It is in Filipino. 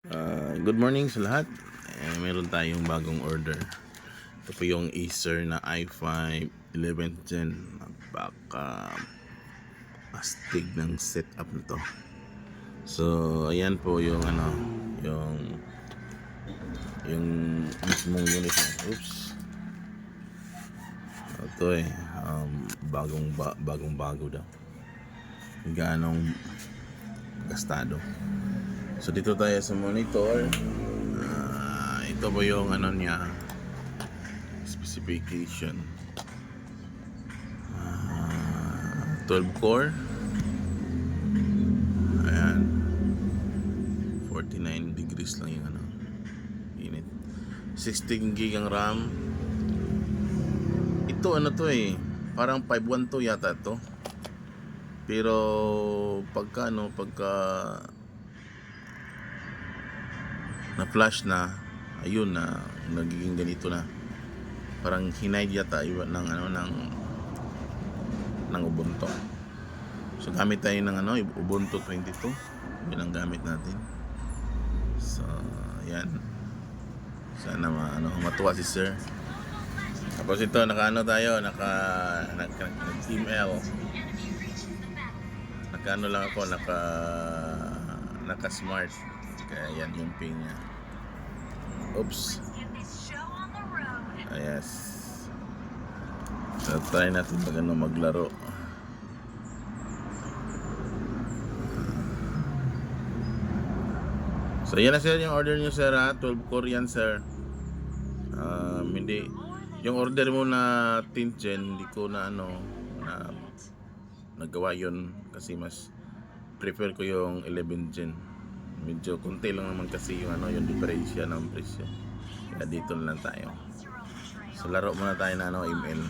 Good morning sa lahat. Meron tayong bagong order. Ito po yung Acer na i5 11th Gen. Napaka astig ng setup na to. So, ayan po yung yung mismong unit. Oops. Ito bagong bago daw. Ganong gastado. So dito tayo sa monitor. Ito po yung niya, specification. 12 core. Ayan. 49 degrees lang yung init. 16 gig ang RAM. Ito parang 512 yata to. Pero pagka na flash na, ayun na nagiging ganito na. Parang hinide yata iba ng Ubuntu. So gamit tayo ng Ubuntu 22. Yun ang gamit natin. So yan. Sana matuwa si sir. Tapos ito tayo, nag-email. Naka-smart. Kaya yan yung ping niya. Oops. Yes. So try natin maglaro. So yan na sir yung order nyo sir, 12 core yan sir. Hindi yung order mo na 10th gen, hindi ko na nagawa yun kasi mas prefer ko yung 11th gen. Medyo konti lang naman kasi yung yung diferensya ng presyo. Kaya dito na lang tayo. So laro muna tayo na email.